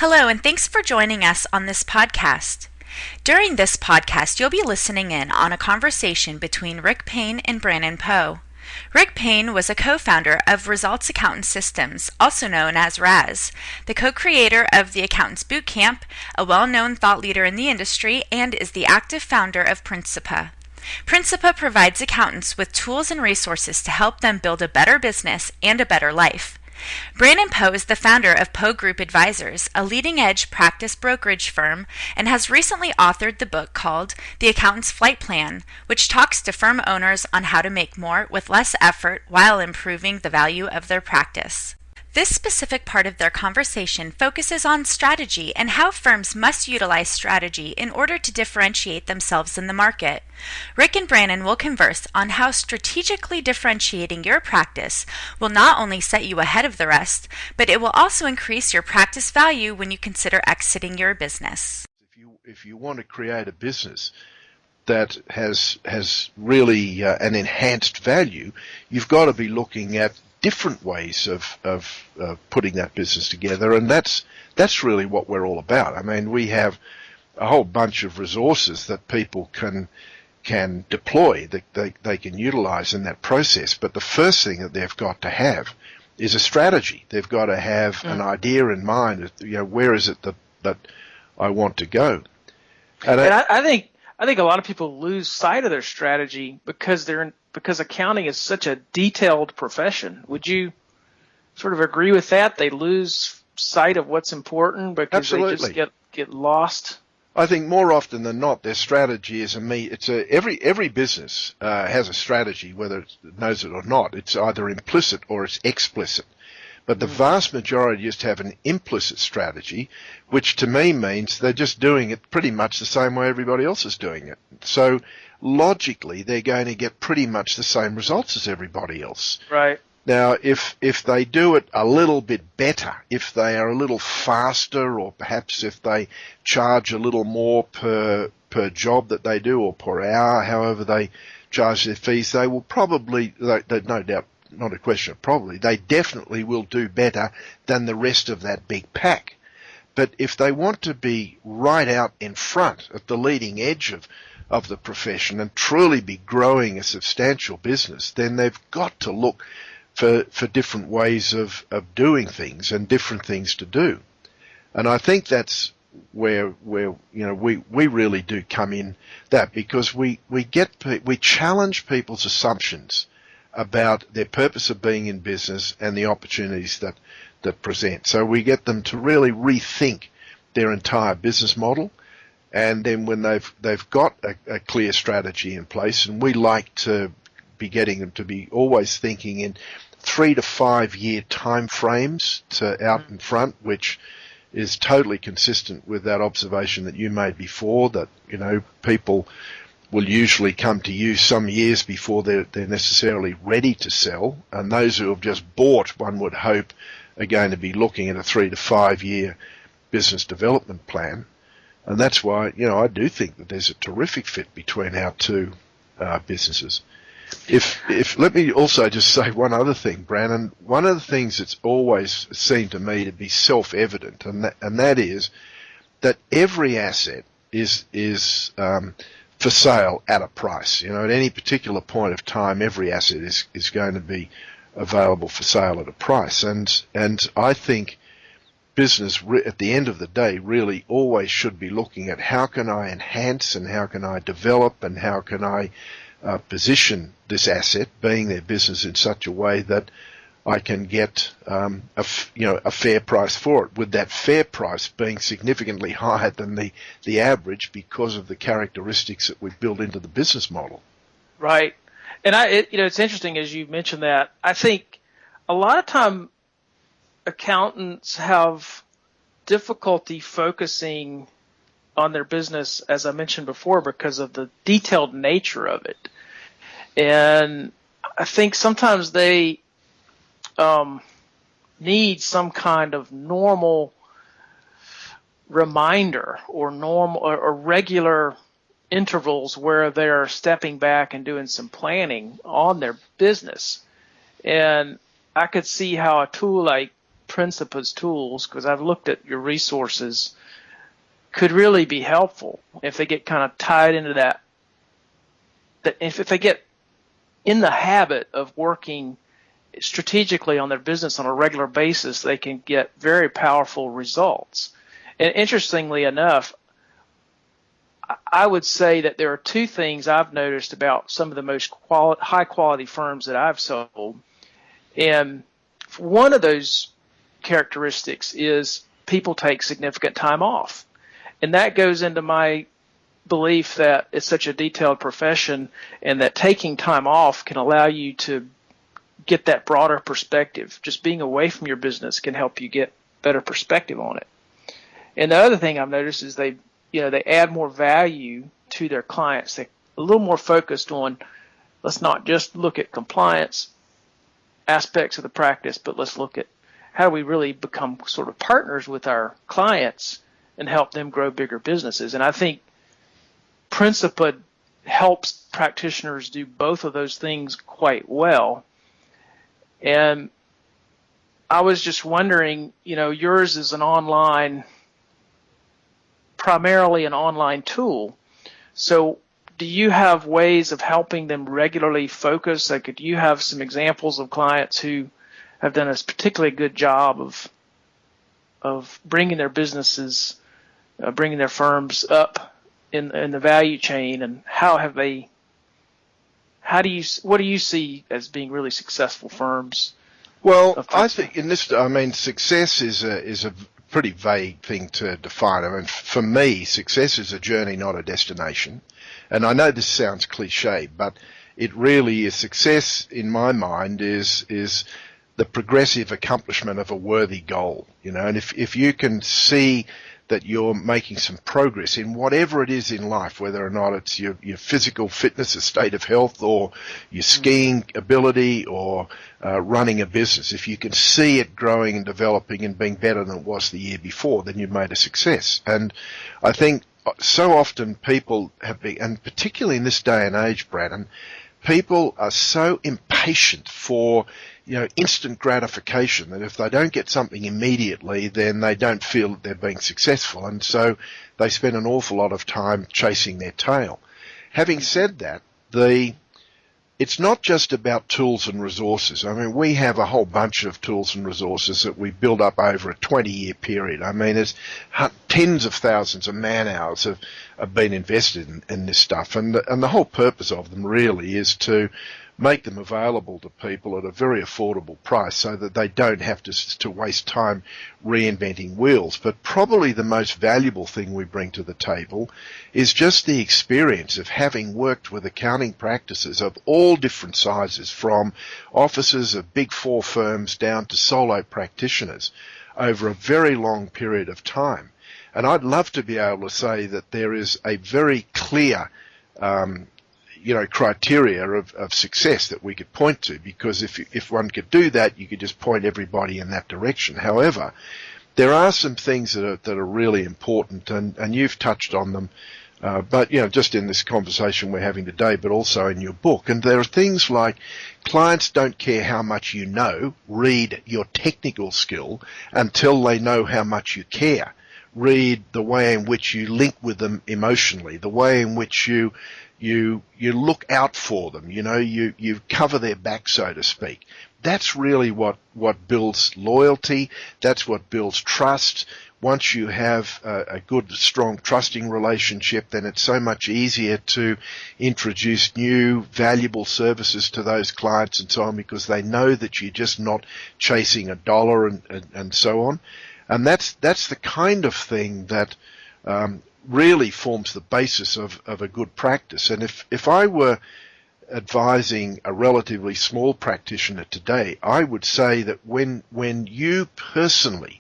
Hello, and thanks for joining us on this podcast. During this podcast, you'll be listening in on a conversation between Ric Payne and Brandon Poe. Ric Payne was a co-founder of Results Accountant Systems, also known as RAS, the co-creator of the Accountants Boot Camp, a well-known thought leader in the industry, and is the active founder of Principa. Principa provides accountants with tools and resources to help them build a better business and a better life. Brandon Poe is the founder of Poe Group Advisors, a leading-edge practice brokerage firm, and has recently authored the book called The Accountant's Flight Plan, which talks to firm owners on how to make more with less effort while improving the value of their practice. This specific part of their conversation focuses on strategy and how firms must utilize strategy in order to differentiate themselves in the market. Ric and Brandon will converse on how strategically differentiating your practice will not only set you ahead of the rest, but it will also increase your practice value when you consider exiting your business. If you want to create a business that has really an enhanced value, you've got to be looking at different ways of putting that business together, and that's really what we're all about. I mean, we have a whole bunch of resources that people can deploy, that they can utilize in that process. But the first thing that they've got to have is a strategy. They've got to have an idea in mind. Where is it that I want to go? And I think a lot of people lose sight of their strategy because accounting is such a detailed profession. Would you sort of agree with that? They lose sight of what's important because Absolutely. They just get lost. I think more often than not, their strategy is every business has a strategy, whether it knows it or not. It's either implicit or it's explicit. But the vast majority just have an implicit strategy, which to me means they're just doing it pretty much the same way everybody else is doing it. So logically, they're going to get pretty much the same results as everybody else. Right. Now, if they do it a little bit better, if they are a little faster, or perhaps if they charge a little more per job that they do or per hour, however they charge their fees, they will probably, no doubt, not a question of probably, they definitely will do better than the rest of that big pack. But if they want to be right out in front at the leading edge of the profession and truly be growing a substantial business, then they've got to look for different ways of doing things and different things to do. And I think that's where we really do come in, that because we challenge people's assumptions about their purpose of being in business and the opportunities that present. So we get them to really rethink their entire business model, and then when they've got a clear strategy in place, and we like to be getting them to be always thinking in 3 to 5 year time frames out in front, which is totally consistent with that observation that you made before, that people will usually come to you some years before they're necessarily ready to sell, and those who have just bought, one would hope, are going to be looking at a 3 to 5 year business development plan. And that's why I do think that there's a terrific fit between our two businesses. If let me also just say one other thing, Brandon. One of the things that's always seemed to me to be self-evident, and that is that every asset is for sale at a price. At any particular point of time, every asset is going to be available for sale at a price. And I think business at the end of the day really always should be looking at how can I enhance and how can I develop and how can I position this asset, being their business, in such a way that I can get a fair price for it, with that fair price being significantly higher than the average because of the characteristics that we've built into the business model. Right. And it's interesting as you mentioned that. I think a lot of time accountants have difficulty focusing on their business, as I mentioned before, because of the detailed nature of it. And I think sometimes they need some kind of normal reminder or normal or regular intervals where they're stepping back and doing some planning on their business. And I could see how a tool like Principa's tools, because I've looked at your resources, could really be helpful if they get kind of tied into that if they get in the habit of working strategically on their business on a regular basis, they can get very powerful results. And interestingly enough, I would say that there are two things I've noticed about some of the most high-quality firms that I've sold. And one of those characteristics is people take significant time off. And that goes into my belief that it's such a detailed profession, and that taking time off can allow you to get that broader perspective. Just being away from your business can help you get better perspective on it. And the other thing I've noticed is they add more value to their clients. They're a little more focused on, let's not just look at compliance aspects of the practice, but let's look at how we really become sort of partners with our clients and help them grow bigger businesses. And I think Principa helps practitioners do both of those things quite well. And I was just wondering, yours is primarily an online tool. So do you have ways of helping them regularly focus? Like, do you have some examples of clients who have done a particularly good job of bringing their businesses, bringing their firms up in the value chain, and what do you see as being really successful firms? Well, I think success is a pretty vague thing to define. I mean, for me, success is a journey, not a destination. And I know this sounds cliche, but it really is. Success, in my mind, is the progressive accomplishment of a worthy goal. And if you can see that you're making some progress in whatever it is in life, whether or not it's your physical fitness, a state of health, or your skiing ability, or running a business, if you can see it growing and developing and being better than it was the year before, then you've made a success. And I think so often people have been, and particularly in this day and age, Brandon, people are so impatient for instant gratification that if they don't get something immediately, then they don't feel that they're being successful, and so they spend an awful lot of time chasing their tail. Having said that, it's not just about tools and resources. I mean, we have a whole bunch of tools and resources that we build up over a 20-year period. I mean, there's tens of thousands of man-hours have been invested in this stuff, and the whole purpose of them really is to make them available to people at a very affordable price so that they don't have to waste time reinventing wheels. But probably the most valuable thing we bring to the table is just the experience of having worked with accounting practices of all different sizes, from offices of big four firms down to solo practitioners over a very long period of time. And I'd love to be able to say that there is a very clear criteria of success that we could point to, because if one could do that, you could just point everybody in that direction. However, there are some things that are really important, and you've touched on them, but just in this conversation we're having today, but also in your book. And there are things like, clients don't care how much you know, read your technical skill until they know how much you care. Read the way in which you link with them emotionally, the way in which you look out for them, you cover their back, so to speak. That's really what builds loyalty. That's what builds trust. Once you have a good, strong, trusting relationship, then it's so much easier to introduce new, valuable services to those clients and so on, because they know that you're just not chasing a dollar and so on. And that's the kind of thing that really forms the basis of a good practice. And if I were advising a relatively small practitioner today, I would say that when you personally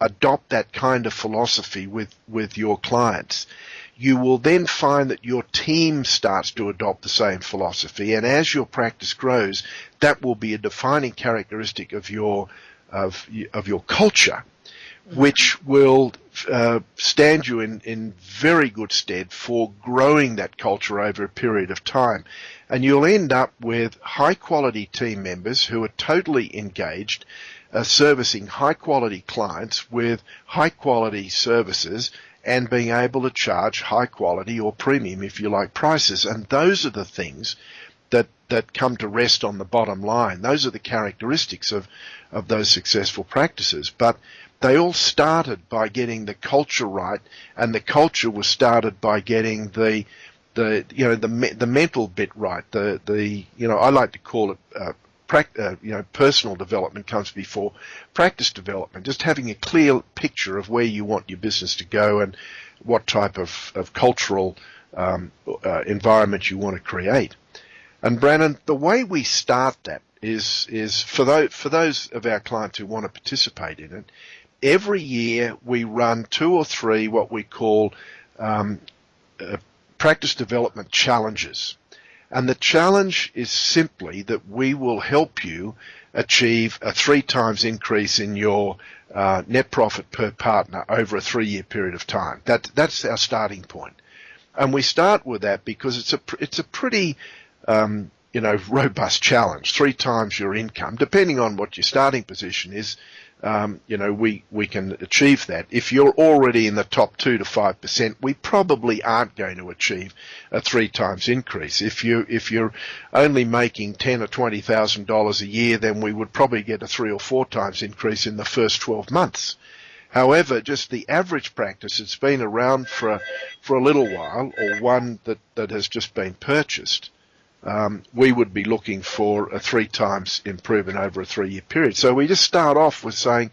adopt that kind of philosophy with your clients, you will then find that your team starts to adopt the same philosophy, and as your practice grows, that will be a defining characteristic of your culture, which will stand you in very good stead for growing that culture over a period of time. And you'll end up with high-quality team members who are totally engaged, servicing high-quality clients with high-quality services and being able to charge high-quality or premium, if you like, prices. And those are the things that come to rest on the bottom line. Those are the characteristics of those successful practices. But they all started by getting the culture right, and the culture was started by getting the mental bit right. I like to call it personal development comes before practice development. Just having a clear picture of where you want your business to go and what type of cultural environment you want to create. And Brandon, the way we start that is for those of our clients who want to participate in it. Every year we run 2 or 3 what we call practice development challenges. And the challenge is simply that we will help you achieve a 3 times increase in your net profit per partner over a 3-year period of time. That's our starting point. And we start with that because it's a pretty robust challenge. 3 times your income, depending on what your starting position is. We can achieve that. If you're already in the top 2 to 5%, we probably aren't going to achieve a 3 times increase. If you're only making $10,000 or $20,000 a year, then we would probably get a 3 or 4 times increase in the first 12 months. However, just the average practice that's been around for a little while, or one that has just been purchased, we would be looking for a 3 times improvement over a 3-year period. So we just start off with saying,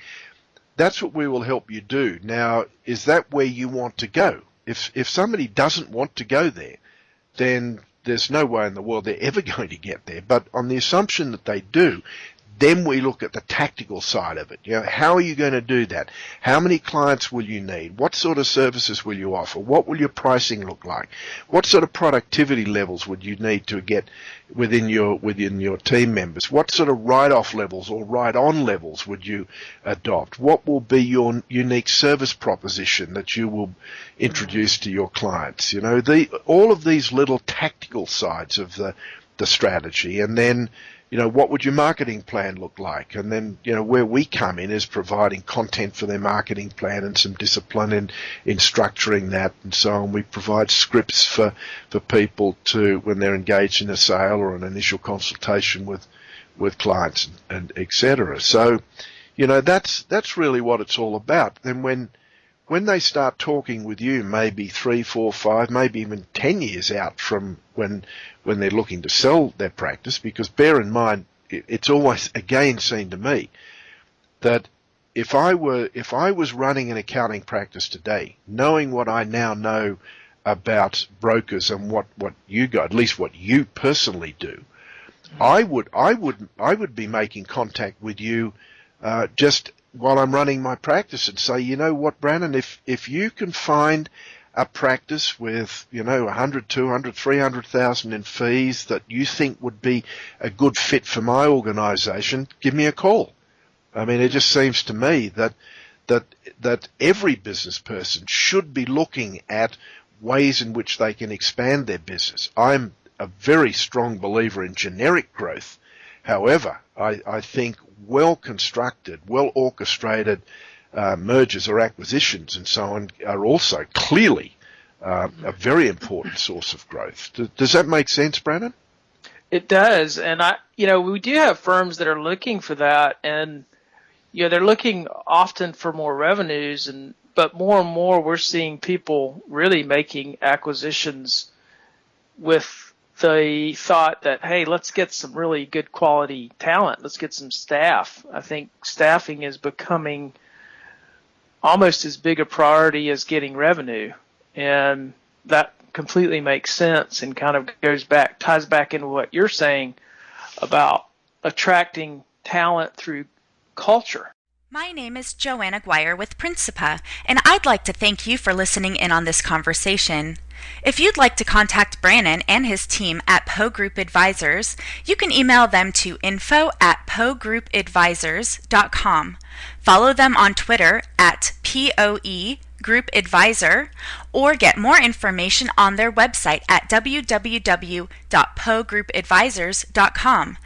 that's what we will help you do. Now, is that where you want to go? If somebody doesn't want to go there, then there's no way in the world they're ever going to get there. But on the assumption that they do, then we look at the tactical side of it. How are you going to do that? How many clients will you need? What sort of services will you offer? What will your pricing look like? What sort of productivity levels would you need to get within your team members? What sort of write-off levels or write-on levels would you adopt? What will be your unique service proposition that you will introduce to your clients? All of these little tactical sides of the strategy, and then what would your marketing plan look like? And then, where we come in is providing content for their marketing plan and some discipline in structuring that and so on. We provide scripts for people to, when they're engaged in a sale or an initial consultation with clients and et cetera. So, that's really what it's all about. Then when they start talking with you, maybe 3, 4, 5, maybe even 10 years out from when they're looking to sell their practice, because bear in mind, it's always again seen to me that if I was running an accounting practice today, knowing what I now know about brokers and what you got, at least what you personally do, I would be making contact with you just while I'm running my practice and say, you know what, Brandon, if you can find a practice with, 100, 200, 300,000 in fees that you think would be a good fit for my organization, give me a call. I mean, it just seems to me that every business person should be looking at ways in which they can expand their business. I'm a very strong believer in generic growth. However, I think well-constructed, well-orchestrated mergers or acquisitions and so on are also clearly a very important source of growth. Does that make sense, Brandon? It does, and we do have firms that are looking for that, and they're looking often for more revenues, but more and more we're seeing people really making acquisitions with the thought that, hey, let's get some really good quality talent. Let's get some staff. I think staffing is becoming almost as big a priority as getting revenue. And that completely makes sense and kind of ties back into what you're saying about attracting talent through culture. My name is Joanna Guire with Principa, and I'd like to thank you for listening in on this conversation. If you'd like to contact Brandon and his team at Poe Group Advisors, you can email them to info@poegroupadvisors.com. Follow them on Twitter at POE Group Advisor, or get more information on their website at www.poegroupadvisors.com.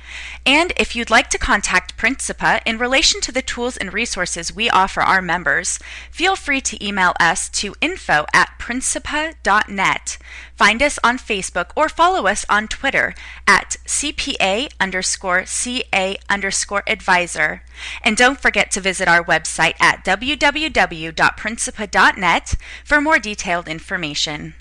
And if you'd like to contact Principa in relation to the tools and resources we offer our members, feel free to email us to info@principa.net. Find us on Facebook or follow us on Twitter at CPA_CA_advisor. And don't forget to visit our website at www.principa.net for more detailed information.